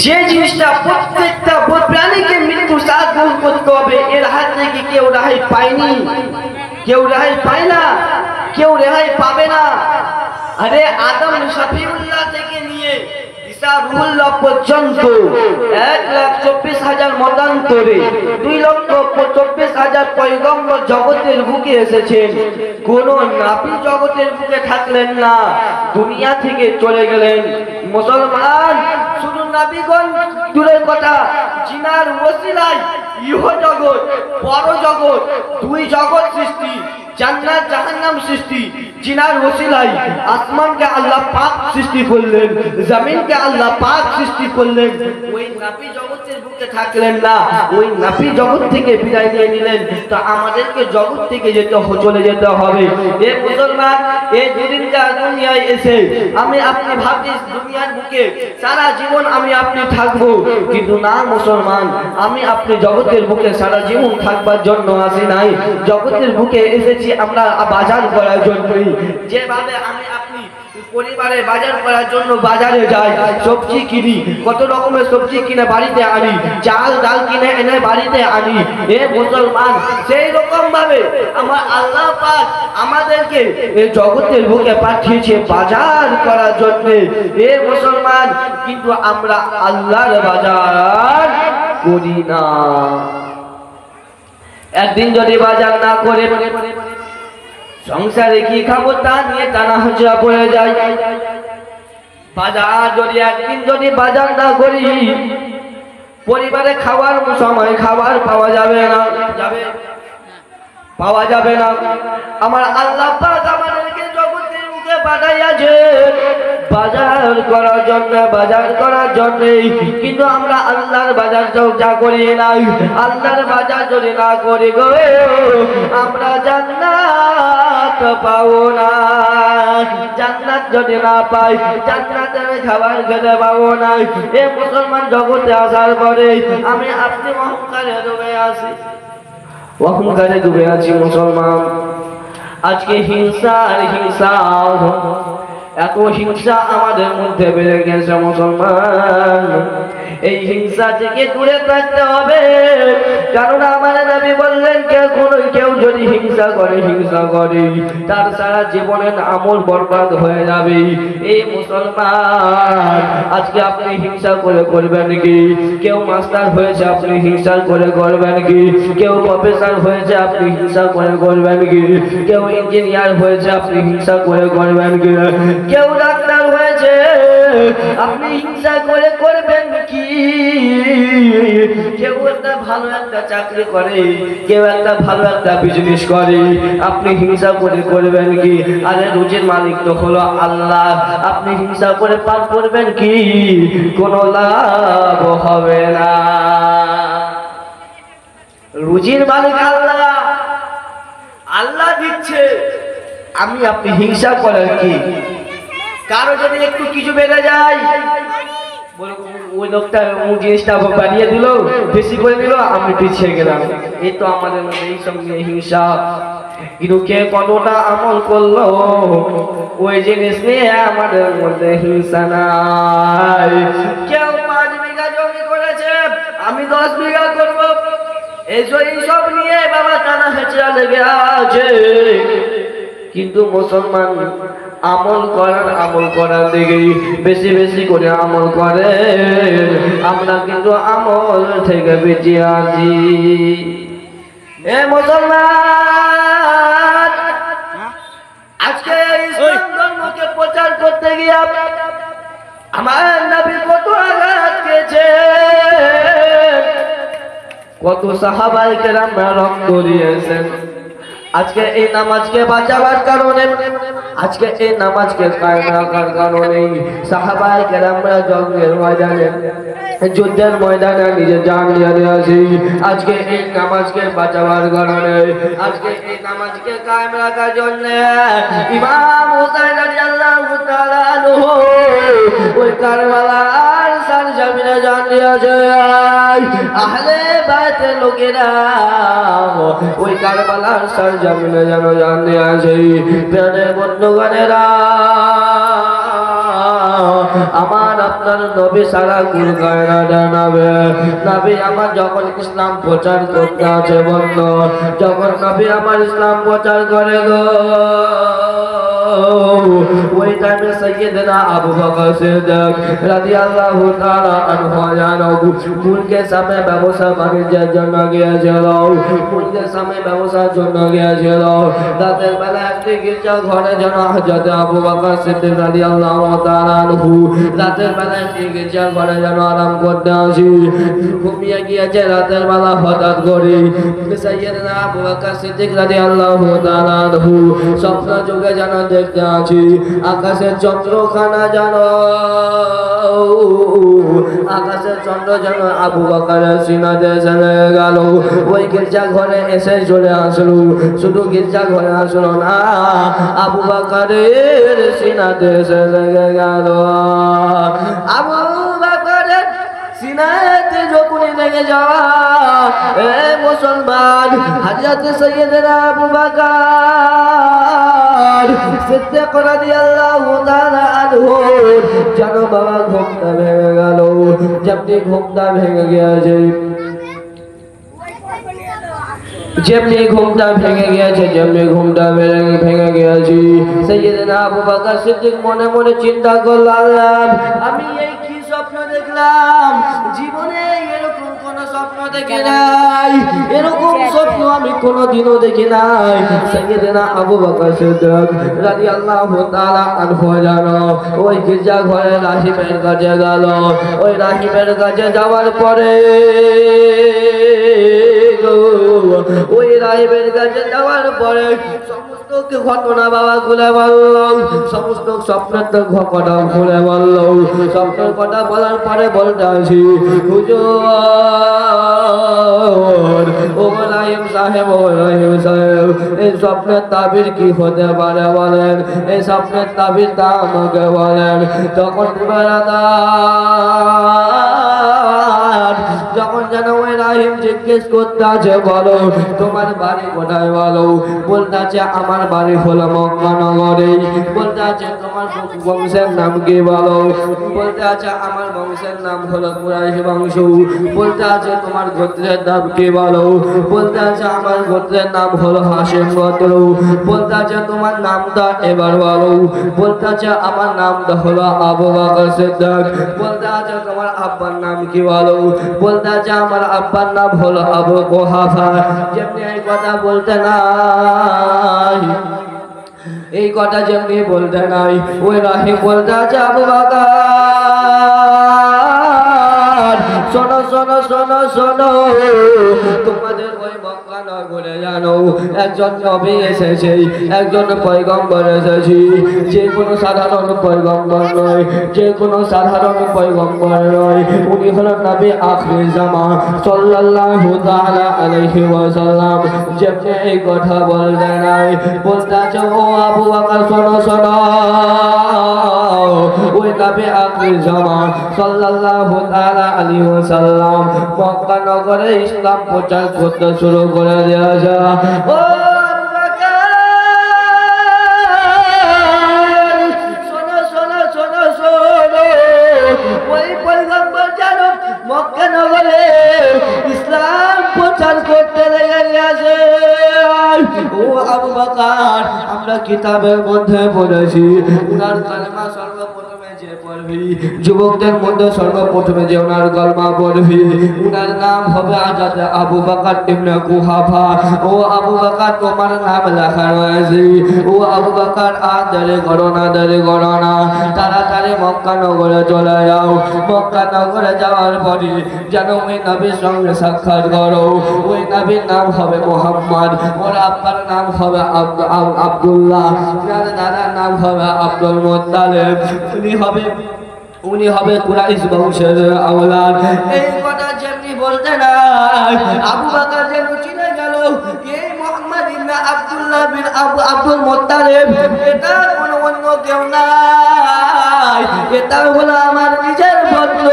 যে জিনিসটা প্রত্যেকটা প্রাণীকে মৃত্যু সাথ গ্রহণ করতে হবে, এর হাত থেকে কেউ রেহাই পায়নি, কেউ রেহাই পায় না, কেউ রেহাই পাবে না। আরে আদম শফিউল্লাহ থেকে নিয়ে ঈসা রুহুল্লাহ পর্যন্ত 1,24,000 মতান্তরে 2,24,000 পয়গম্বর জগতের বুকে এসেছেন। কোন নবী জগতের বুকে থাকলেন না, দুনিয়া থেকে চলে গেলেন। মুসলমান, শুধু নবীগণ দূরের কথা, জিনার ওসিলায় ইহ জগৎ পর জগৎ, দুই জগৎ সৃষ্টি, জান্নাত জাহান্নাম সৃষ্টি। জিনার ওসিলায় আসমানকে আল্লাহ পাক সৃষ্টি করলেন, জমিনকে আল্লাহ পাক সৃষ্টি করলেন। ওই নবী জগতের বুকে থাকলেন না, ওই নবী জগৎ থেকে বিদায় নিয়ে নিলেন। তো আমাদেরকে জগৎ থেকে চলে যেতে হবে। এ মুসলমান, এই দুদিনকার দুনিয়ায় এসে আমি আপনি ভাবছি দুনিয়ার বুকে সারা জীবন আমি আপনি থাকবো, কিন্তু না মুসলমান, আমি আপনি জগতের বুকে সারা জীবন থাকবার জন্য আসি নাই। জগতের বুকে এসেছি আমরা বাজার করার জন্যই। যেভাবে আমি আপনি পরিবারে বাজার করার জন্য বাজারে যাই, সবজি কিনি, কত রকমের সবজি কিনে বাড়িতে আনি, চাল ডাল কিনে এনে বাড়িতে আনি। এ মুসলমান, সেই রকম ভাবে আমার আল্লাহ পাক আমাদেরকে এই জগতের বুকে পাঠিয়েছে বাজার করার জন্য। এ মুসলমান, কিন্তু আমরা আল্লাহর বাজার করি না। একদিন যদি বাজার না করে সংসারে কি খাবো তা নিয়ে টানা হাজরা পড়ে যায়। বাজার যদি একদিন যদি বাজার না করি, পরিবারে খাওয়ার সময় খাবার পাওয়া যাবে না, পাওয়া যাবে না। আমার আল্লাহ পাক আমাদেরকে জগতের মুখে পাঠাইয়াছে বাজার করার জন্য, বাজার করার জন্য। কিন্তু আমরা আল্লাহর বাজার যা করি নাই, আল্লাহর বাজার যদি না করি গো, আমরা জান্নাত পাবো না। জান্নাত যদি না পাই, জান্নাতের খাবার খেতে পাবো না। এ মুসলমান, জগতে আসার পরে আমি আপনি অহংকারে ডুবে আছি, অহংকারে ডুবে আছি মুসলমান। আজকে হিংসা আর হিংসা, এত হিংসা আমাদের মধ্যে বেড়ে গেছে মুসলমান। এই হিংসা থেকে দূরে থাকতে হবে, কারণ আমার নবী বললেন কেউ যদি হিংসা করে তার সারা জীবনের আমল বরবাদ হয়ে যাবে। এই মুসলমান, আজকে আপনি হিংসা করে করবেন কি? কেউ মাস্টার হয়েছে, আপনি হিংসা করে করবেন কি? কেউ প্রফেসর হয়েছে, আপনি হিংসা করে করবেন কি? কেউ ইঞ্জিনিয়ার হয়েছে, আপনি হিংসা করে করবেন কি? কেউ ডাক্তার হয়েছে, আপনি হিংসা করে করবেন কি? কেউ একটা ভালো একটা চাকরি করে, কেউ একটা ভালো একটা বিজনেস করে, আপনি হিংসা করে করবেন কি? আরে রুজির মালিক তো হলো আল্লাহ, আপনি হিংসা করে পার করবেন কি? কোনো লাভ হবে না। রুজির মালিক আল্লাহ, আল্লাহ দিচ্ছে, আমি আপনি হিংসা করেন কি? কারো যদি একটু কিছু বেড়ে যায়, ওই লোকটা জিনিসটা বাড়িয়ে দিল, বেশি করে দিল, আমি পিছিয়ে গেলাম। এই তো আমাদের মধ্যে এই সব নিয়ে হিংসা। কিন্তু কে কতটা আমল করলো ওই জিনিস নিয়ে আমাদের মধ্যে হিংসা নাই। কেউ 5 বিঘা জমি করেছে, আমি 10 বিঘা করব, এই সব নিয়ে বাবা টানা হেঁচড়া লেগে আছে। কিন্তু মুসলমান আমল করার দিকে বেশি বেশি করে আমল করে, আমরা কিন্তু আমল থেকে বেঁচে আছি। এ মুসলমান, আজকে ইসলাম ধর্মকে প্রচার করতে গিয়ে আমার নবী কত আঘাত খেয়েছে, কত সাহাবায়ে কেরামরা রক্ত দিয়েছেন। আজকে এই নামাজকে বাঁচাবার কারণে, আজকে এই নামাজকে কায়েম রাখার কারণে সাহাবায়ে কেরামরা জঙ্গের ময়দানে, যুদ্ধের ময়দানে নিজে জান দিয়ে দিয়েছে। আজকে এই নামাজকে বাঁচাবার কারণে, আজকে এই নামাজকে কায়েম রাখার জন্য ইমাম হুসাইন রাদিয়াল্লাহু তাআলা আনহু ওই কারবালার সরজমিনে জান দিয়েছে। আহলে বাইতের লোকেরা ওই কারবালার সরজমিনে যেন জান দিয়েছে। প্রাণের বন্ধুগণেরা, আমার আপনার নবী সারা কুল কায়না জানাবে নবী আমার যখন ইসলাম প্রচার করতে আছে বন্ধ যখন নবী আমার ইসলাম প্রচার করে গো ওই টাইমে सैयदना अबू बकर सिद्दीक রাদিয়াল্লাহু তাআলা আনহু জানাবু মুলকে সামনে ব্যবসা বাণিজ্যের জন্য গিয়েছিল মুলকে সামনে ব্যবসার জন্য গিয়েছিল রাতের বেলা একটি গির্জা ঘরে যেন হযরত আবু বকর সিদ্দীক রাদিয়াল্লাহু তাআলা আনহু রাতের বেলা একটি গির্জা ঘরে যেন আরাম করতে আসি ঘুমিয়ে গিয়েছে রাতের বেলা হঠাৎ করে सैयदना আবু বকর সিদ্দীক রাদিয়াল্লাহু তাআলা আনহু স্বপ্ন যুগে যেন দেখতে আছি আকাশের চন্দ্রখানা জানো আকাশের চন্দ্র যেন আবু বকরের সিনাতে চলে গেল ওই গির্জা ঘরে এসে চলে আসলো শুধু গির্জা ঘরে আসলো না আবু বকরের সিনাতে চলে গেল আবু বকরের সিনাতে যখনই লেগে যাওয়া এ মুসলমান হযরত সৈয়দনা আবু বকর সিদ্দীক রাদিয়াল্লাহু তাআলা আনহু জানো বাবা ঘুমটা ভেঙে গেল যেমনি ঘুমটা ভেঙে গিয়েছে যেমনি ঘুমটা ভেঙে গিয়েছে সৈয়দনা আবু বকর সিদ্দীক মনে মনে চিন্তা করল আল্লাহ আমি এই কি স্বপ্ন দেখলাম জীবনে এরকম কোন স্বপ্ন দেখি নাই এরকম স্বপ্ন আমি কোনোদিনও দেখি নাই সৈয়দনা আবু বকর সিদ্দীক রাদিয়াল্লাহু তাআলা আনহু জানো ওই গির্জা ঘরে রাহিবের কাছে গেল ওই রাহিবের কাছে যাওয়ার পরে ওই রাহিবের কাছে যাওয়ার পরে সমস্ত ঘটনা বাবা খুলে বলল সমস্ত স্বপ্নের কথা খুলে বলল স্বপ্নের কথা বলার পরে বলতে আসি হুজুর ও রাহিম সাহেব এই স্বপ্নের তাবির কি হতে পারে বলেন এই স্বপ্নের তাবিরটা আমাকে বলেন তখন যখন যেন ওই রাহিম জিজ্ঞেস করতে আছে বলো তোমার বাড়ি কোথায় বলো বলতে আছে আমার বাড়ি হলো মক্কা নগরে বলতে আছে তোমার বংশের নাম কি বলো বলতে আছে আমার বংশের নাম হলো কুরাইশ বংশ বলতে আছে তোমার গোত্রের নাম কি বলো বলতে আছে আমার গোত্রের নাম হলো হাশিম গোত্র বলতে আছে তোমার নামটা এবার বলো বলতে আছে আমার নামটা হলো আবু বকর সিদ্দীক বলতে আছে তোমার আব্বার নাম কি বলো বলতে আছে আমার আব্বার নাম হলো আবু কুহাফা যেমনি এই কথা বলতে নাই এই কথা যেমনি বলতে নাই ওই রাহিম বলতে আছে আবু বকর শোনো শোনো শোনো শোনো তোমাদের ওই মক্কা নগরে জানো একজন নবী এসেছে একজন পয়গম্বর এসেছে যে কোনো সাধারণ পয়গম্বর নয় যে কোনো সাধারণ পয়গম্বর নয় উনি হলেন নবী আখির জামান সাল্লাল্লাহু তাআলা আলাইহি ওয়াসাল্লাম যেমনি এই কথা বলতে নাই বলতে আছে ও আবু বকর শোনো শোনো ওই নবী আখির জামান সাল্লাল্লাহু তাআলা আলাইহি ওয়াসাল্লাম মক্কা নগরে ইসলাম প্রচার করতে শুরু করে দিয়েছে ও আবু বকর শোনো শোনো শোনো শোনো ওই পয়গম্বর জানো মক্কা নগরে ইসলাম প্রচার করতে লেগে গেছে ও আবু বকর আমরা কিতাবের মধ্যে পড়েছি উনার কালেমা সর্বপ্রথমে যে পড়বি যুবকদের মধ্যে সর্বপ্রথমে যে উনার কালেমা পড়বি উনার নাম হবে হযরত আবু বকর ইবনে কুহাফা ও আবু বকর তোমার নাম লেখা রয়েছে ও আবু বকর আর দেরি করো না তাড়াতাড়ি মক্কা নগরে চলে যাও মক্কা নগরে যাওয়ার পরে যেন ওই নবীর সঙ্গে সাক্ষাৎ করো ওই নবীর নাম হবে মুহাম্মদ ওর আব্বার নাম হবে আব্দুল্লাহ ওর দাদার নাম হবে আব্দুল মুত্তালিব উনি হবে কুরাইশ বংশের আওলাদ এই কথা যেমনি বলতে নাই আবু বকর যেন চিনে গেল এই মুহাম্মদ ইবনে আব্দুল্লাহ বিন আব্দুল মুত্তালিব এটা কোনো অন্য কেউ নাই এটা হলো আমার নিজের বন্ধু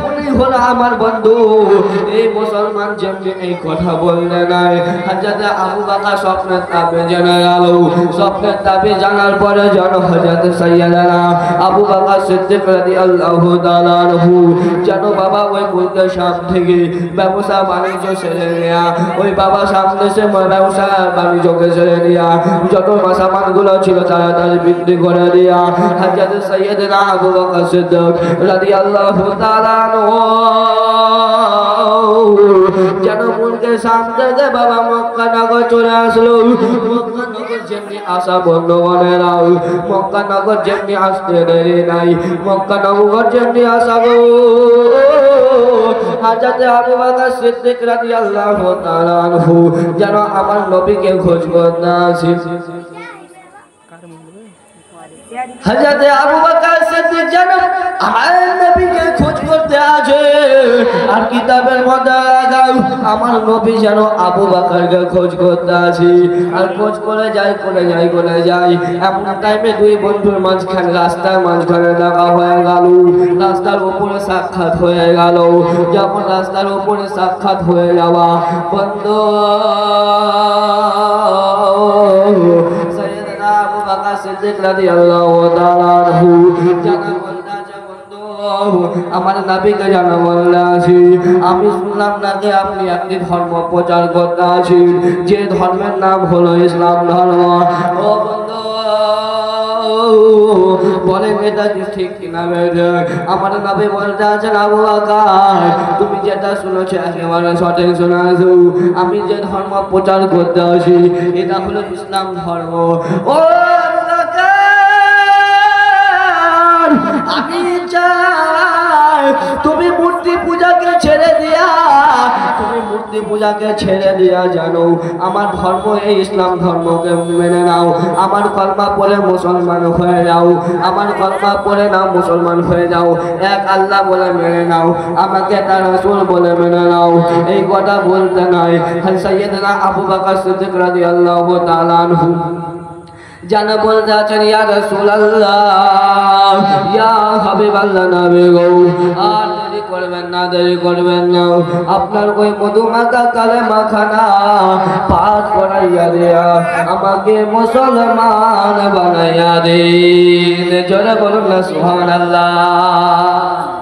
উনি হলো আমার আমার বন্ধু এই মুসলমান যেমনি এই কথা বললে নাই হযরত আবু বকর স্বপ্নের তাবির জেনে গেল স্বপ্নের তাবির জানার পরে যেন হযরত সাইয়্যিদানা আবু বকর সিদ্দিক রাদিয়াল্লাহু তাআলা আনহু যেন বাবা ওই মুলকের শাম থেকে ব্যবসা বাণিজ্য ছেড়ে নেয়া ওই বাবা সামনে সে ব্যবসা বাণিজ্যকে ছেড়ে নেয়া যত মাসামানগুলো ছিল তাড়াতাড়ি বিক্রি করে দেয়া হযরত সাইয়্যিদানা আবু বকর সিদ্দিক রাদিয়াল্লাহু তাআলা আনহু যেন মুলকের সামনে যে বাবা মক্কা নগর চলে আসলো মক্কা নগর যেমনি আসা বন্ধুগণেরা মক্কা নগর যেমনি আসতে দেরি নাই মক্কা নগর যেমনি আসা গো হযরত আবু বকর সিদ্দিক রাদিয়াল্লাহু তাআলা আনহু যেন আমার নবীকে খোঁজ করতে আসে হযরত আবু বকর সিদ্দিক যেন আমার নবীকে খোঁজ করতে আসে আর কিতাবের মধ্যে দাও আমার নবী যেন আবু বকরকে খোঁজ করতে আসে আর খোঁজ করে যায় এমন টাইমে দুই বন্ধুর মাঝখানে রাস্তার মাঝখানে দেখা হয়ে গেল রাস্তার উপরে সাক্ষাৎ হয়ে গেল যখন রাস্তার উপরে সাক্ষাৎ হয়ে যাওয়া বন্ধু সাইয়্যিদানা আবু বকর সিদ্দিক রাদিয়াল্লাহু তাআলা আনহু জানা আমার নবীকে জানা বললাছি আমি শুনলাম নাকি আপনি একটি ধর্ম প্রচার করতে আছেন যে ধর্মের নাম হলো ইসলাম ধর্ম ও বন্ধু বলেন এটা ঠিক কিনা আমার নবী বলতে আছেন আবু বকর তুমি যেটা শুনেছো একেবারে সঠিক শুনেছো আমি যে ধর্ম প্রচার করতে আসি এটা হলো ইসলাম ধর্ম ও আমি চাই তুমি মূর্তি পূজাকে ছেড়ে দিয়া জানো আমার ধর্ম এই ইসলাম ধর্মকে মেনে নাও আমার কলমা পড়ে মুসলমান হয়ে যাও আমার কলমা পড়ে নাও মুসলমান হয়ে যাও এক আল্লাহ বলে মেনে নাও আমাকে তার রাসূল বলে মেনে নাও এই কথা বলতে নাই সাইয়্যিদানা আবু বকর সিদ্দিক রাদিয়াল্লাহু তাআলা আনহু জানা বলতে আছেন ইয়া রাসূলুল্লাহ ইয়া হাবিবাল্লাহ নবী গো আর দেরি করবেন না আপনার ওই মধুমাখা কালেমা খানা পাঠ করাইয়া দেয়া আমাকে মুসলমান বানাইয়া দিন জোরে বলুন না সুবহানাল্লাহ।